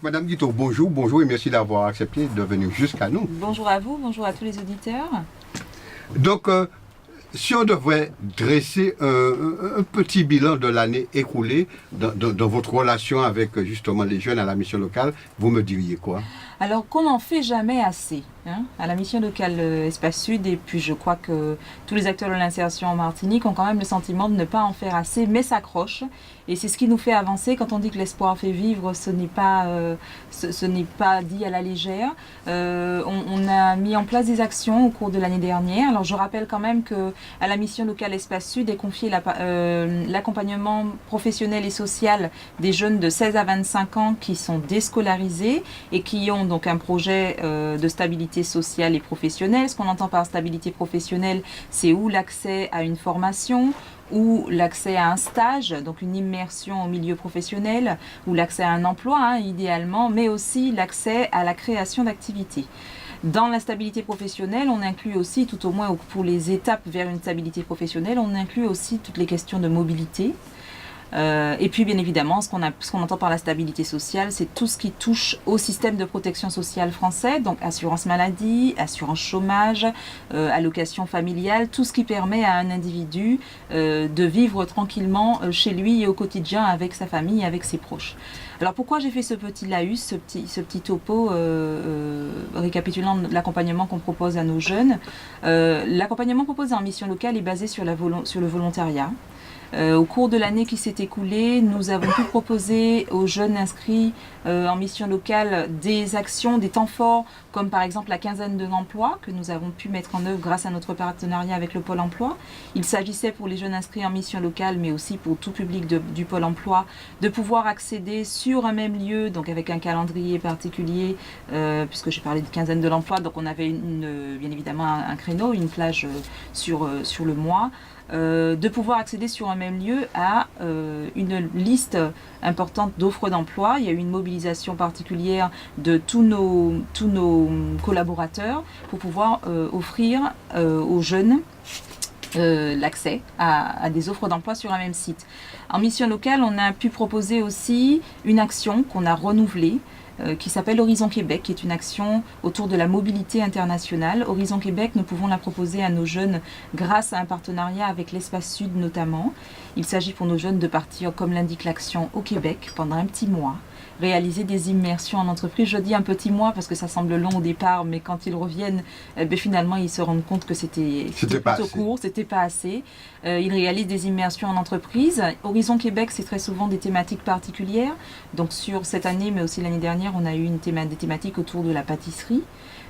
Madame Guiteau, bonjour et merci d'avoir accepté de venir jusqu'à nous. Bonjour à vous, bonjour à tous les auditeurs. Donc, si on devrait dresser un petit bilan de l'année écoulée dans votre relation avec justement les jeunes à la mission locale, vous me diriez quoi? Alors qu'on n'en fait jamais assez à la mission locale Espace Sud, et puis je crois que tous les acteurs de l'insertion en Martinique ont quand même le sentiment de ne pas en faire assez, mais s'accrochent. Et c'est ce qui nous fait avancer. Quand on dit que l'espoir fait vivre, ce n'est pas dit à la légère. On a mis en place des actions au cours de l'année dernière. Alors je rappelle quand même que à la mission locale Espace Sud est confié l'accompagnement professionnel et social des jeunes de 16 à 25 ans qui sont déscolarisés et qui ont donc un projet de stabilité sociale et professionnelle. Ce qu'on entend par stabilité professionnelle, c'est ou l'accès à une formation, ou l'accès à un stage, donc une immersion au milieu professionnel, ou l'accès à un emploi idéalement, mais aussi l'accès à la création d'activités. Dans la stabilité professionnelle, on inclut aussi, tout au moins pour les étapes vers une stabilité professionnelle, on inclut aussi toutes les questions de mobilité. Et puis bien évidemment, ce qu'on entend par la stabilité sociale, c'est tout ce qui touche au système de protection sociale français, donc assurance maladie, assurance chômage, allocation familiale, tout ce qui permet à un individu de vivre tranquillement chez lui et au quotidien avec sa famille, avec ses proches. Alors pourquoi j'ai fait ce petit laïus, ce petit topo récapitulant l'accompagnement qu'on propose à nos jeunes. L'accompagnement proposé en mission locale est basé sur le volontariat. Au cours de l'année qui s'est écoulée, nous avons pu proposer aux jeunes inscrits en mission locale des actions, des temps forts, comme par exemple la quinzaine de l'emploi que nous avons pu mettre en œuvre grâce à notre partenariat avec le Pôle emploi. Il s'agissait pour les jeunes inscrits en mission locale, mais aussi pour tout public du Pôle emploi, de pouvoir accéder sur un même lieu, donc avec un calendrier particulier, puisque j'ai parlé de quinzaine de l'emploi, donc on avait bien évidemment un créneau, une plage sur le mois. De pouvoir accéder sur un même lieu à une liste importante d'offres d'emploi. Il y a eu une mobilisation particulière de tous nos collaborateurs pour pouvoir offrir aux jeunes l'accès à des offres d'emploi sur un même site. En mission locale, on a pu proposer aussi une action qu'on a renouvelée, qui s'appelle Horizon Québec, qui est une action autour de la mobilité internationale. Horizon Québec, nous pouvons la proposer à nos jeunes grâce à un partenariat avec l'Espace Sud notamment. Il s'agit pour nos jeunes de partir, comme l'indique l'action, au Québec pendant un petit mois, réaliser des immersions en entreprise. Je dis un petit mois parce que ça semble long au départ, mais quand ils reviennent, finalement ils se rendent compte que c'était plutôt court, c'était pas assez. Ils réalisent des immersions en entreprise. Horizon Québec, c'est très souvent des thématiques particulières. Donc sur cette année, mais aussi l'année dernière, on a eu des thématiques autour de la pâtisserie.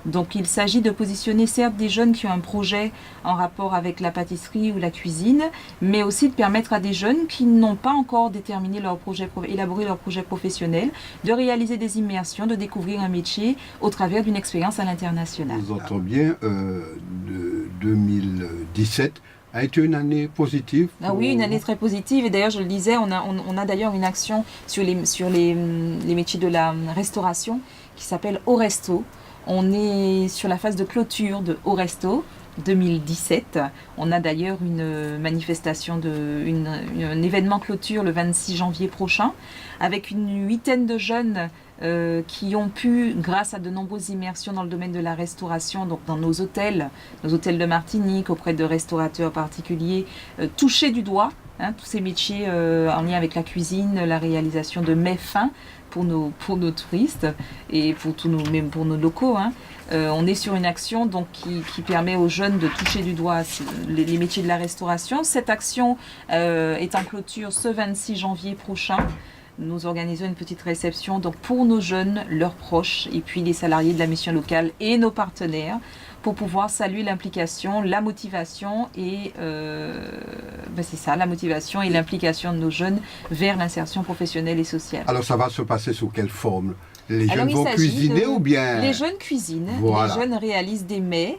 Donc il s'agit de positionner certes des jeunes qui ont un projet en rapport avec la pâtisserie ou la cuisine, mais aussi de permettre à des jeunes qui n'ont pas encore déterminé leur projet, élaboré leur projet professionnel, de réaliser des immersions, de découvrir un métier au travers d'une expérience à l'international. Vous entendez bien, 2017 a été une année positive. Oui, une année très positive. Et d'ailleurs, je le disais, on a d'ailleurs une action sur les métiers de la restauration qui s'appelle Au Resto. On est sur la phase de clôture de Au Resto 2017. On a d'ailleurs une manifestation, un événement clôture le 26 janvier prochain, avec une huitaine de jeunes qui ont pu, grâce à de nombreuses immersions dans le domaine de la restauration, donc dans nos hôtels de Martinique, auprès de restaurateurs particuliers, toucher du doigt tous ces métiers en lien avec la cuisine, la réalisation de mets fins pour nos touristes et même pour nos locaux. On est sur une action donc, qui permet aux jeunes de toucher du doigt les métiers de la restauration. Cette action est en clôture ce 26 janvier prochain. Nous organisons une petite réception donc, pour nos jeunes, leurs proches et puis les salariés de la mission locale et nos partenaires pour pouvoir saluer l'implication, la motivation et la motivation et l'implication de nos jeunes vers l'insertion professionnelle et sociale. Alors ça va se passer sous quelle forme? Les jeunes vont cuisiner ou bien? Les jeunes cuisinent, voilà. Les jeunes réalisent des mets.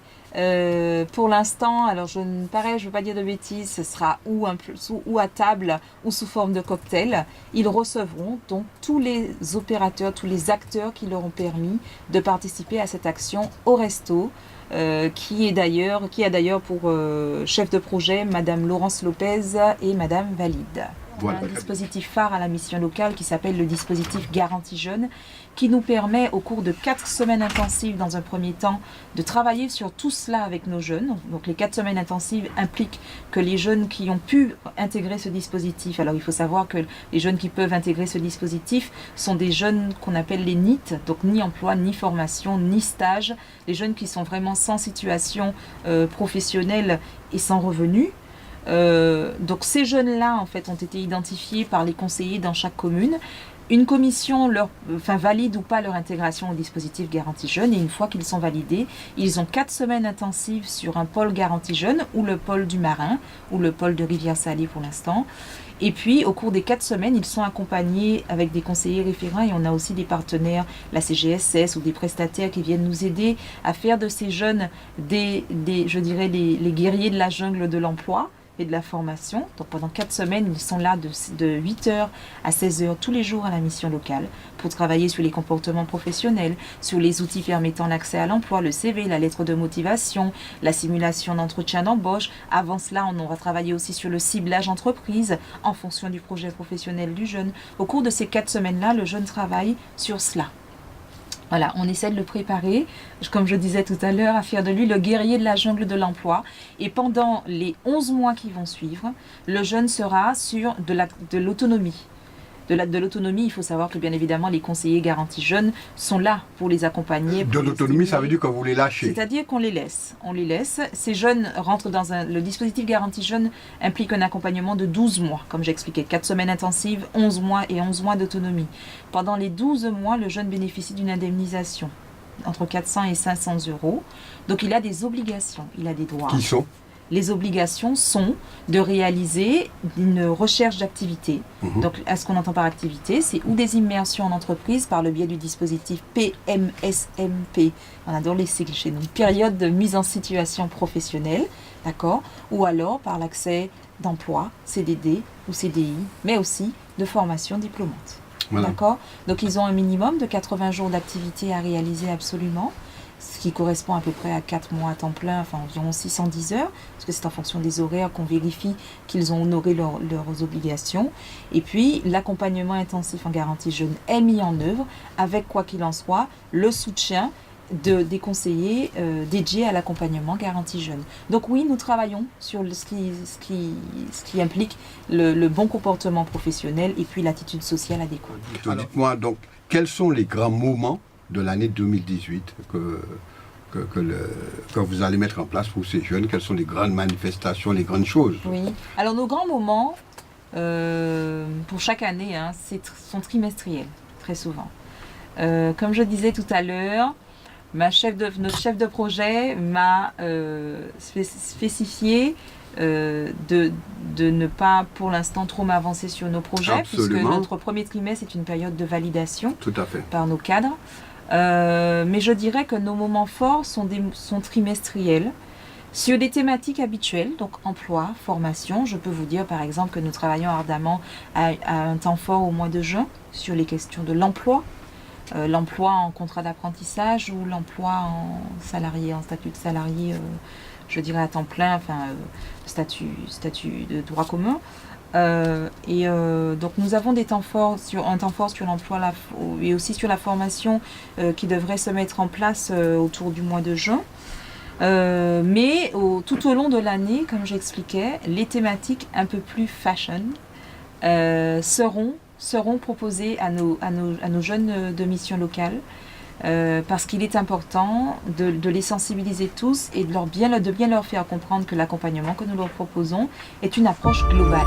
Pour l'instant, alors je ne veux pas dire de bêtises, ce sera ou à table ou sous forme de cocktail. Ils recevront donc tous les opérateurs, tous les acteurs qui leur ont permis de participer à cette action au resto, qui a d'ailleurs pour chef de projet Madame Laurence Lopez et Madame Valide. Voilà. On a un dispositif phare à la mission locale qui s'appelle le dispositif Garantie Jeunes, qui nous permet au cours de 4 semaines intensives dans un premier temps de travailler sur tout cela avec nos jeunes. Donc les 4 semaines intensives impliquent que les jeunes qui ont pu intégrer ce dispositif, alors il faut savoir que les jeunes qui peuvent intégrer ce dispositif sont des jeunes qu'on appelle les NEET, donc ni emploi, ni formation, ni stage, les jeunes qui sont vraiment sans situation professionnelle et sans revenus. Donc ces jeunes-là en fait ont été identifiés par les conseillers dans chaque commune. Une commission valide ou pas leur intégration au dispositif Garantie Jeunes, et une fois qu'ils sont validés, ils ont 4 semaines intensives sur un pôle Garantie Jeunes ou le pôle du Marin ou le pôle de Rivière-Salée pour l'instant. Et puis au cours des 4 semaines, ils sont accompagnés avec des conseillers référents, et on a aussi des partenaires, la CGSS ou des prestataires qui viennent nous aider à faire de ces jeunes les guerriers de la jungle de l'emploi et de la formation. Donc pendant 4 semaines, ils sont là de 8h à 16h tous les jours à la mission locale pour travailler sur les comportements professionnels, sur les outils permettant l'accès à l'emploi, le CV, la lettre de motivation, la simulation d'entretien d'embauche. Avant cela, on aura travaillé aussi sur le ciblage entreprise en fonction du projet professionnel du jeune. Au cours de ces 4 semaines-là, le jeune travaille sur cela. Voilà, on essaie de le préparer, comme je disais tout à l'heure, à faire de lui le guerrier de la jungle de l'emploi. Et pendant les 11 mois qui vont suivre, le jeune sera sur de l'autonomie. De l'autonomie, il faut savoir que bien évidemment les conseillers Garantie Jeunes sont là pour les accompagner. De l'autonomie, ça veut dire que vous les lâchez. C'est-à-dire qu'on les laisse. On les laisse. Ces jeunes rentrent le dispositif Garantie Jeunes implique un accompagnement de 12 mois, comme j'expliquais, 4 semaines intensives, 11 mois et 11 mois d'autonomie. Pendant les 12 mois, le jeune bénéficie d'une indemnisation entre 400 et 500 euros. Donc il a des obligations, il a des droits. Qui sont ? Les obligations sont de réaliser une recherche d'activité. Donc, à ce qu'on entend par activité, c'est ou des immersions en entreprise par le biais du dispositif PMSMP. On adore les sigles chez nous. Période de mise en situation professionnelle, d'accord ? Ou alors par l'accès d'emploi, CDD ou CDI, mais aussi de formation diplômante. Voilà. D'accord ? Donc, ils ont un minimum de 80 jours d'activité à réaliser absolument, ce qui correspond à peu près à 4 mois à temps plein, enfin environ 610 heures, parce que c'est en fonction des horaires qu'on vérifie qu'ils ont honoré leurs obligations. Et puis, l'accompagnement intensif en garantie jeune est mis en œuvre avec, quoi qu'il en soit, le soutien des conseillers dédiés à l'accompagnement garantie jeune. Donc oui, nous travaillons sur ce qui implique le bon comportement professionnel et puis l'attitude sociale adéquate. Alors, dites-moi donc, quels sont les grands moments de l'année 2018 que vous allez mettre en place pour ces jeunes? Quelles sont les grandes manifestations, les grandes choses? Oui, alors nos grands moments, pour chaque année, sont trimestriels, très souvent. Comme je disais tout à l'heure, notre chef de projet m'a spécifié de ne pas pour l'instant trop m'avancer sur nos projets. Absolument. Puisque notre premier trimestre est une période de validation. Tout à fait. Par nos cadres. Mais je dirais que nos moments forts sont trimestriels sur des thématiques habituelles, donc emploi, formation. Je peux vous dire par exemple que nous travaillons ardemment à un temps fort au mois de juin sur les questions de l'emploi. L'emploi en contrat d'apprentissage ou l'emploi en statut de salarié, je dirais à temps plein, statut de droit commun. Donc nous avons un temps fort sur l'emploi et aussi sur la formation qui devrait se mettre en place autour du mois de juin. Mais tout au long de l'année, comme j'expliquais, les thématiques un peu plus fashion seront proposées à nos jeunes de mission locale. Parce qu'il est important de les sensibiliser tous et de bien leur faire comprendre que l'accompagnement que nous leur proposons est une approche globale.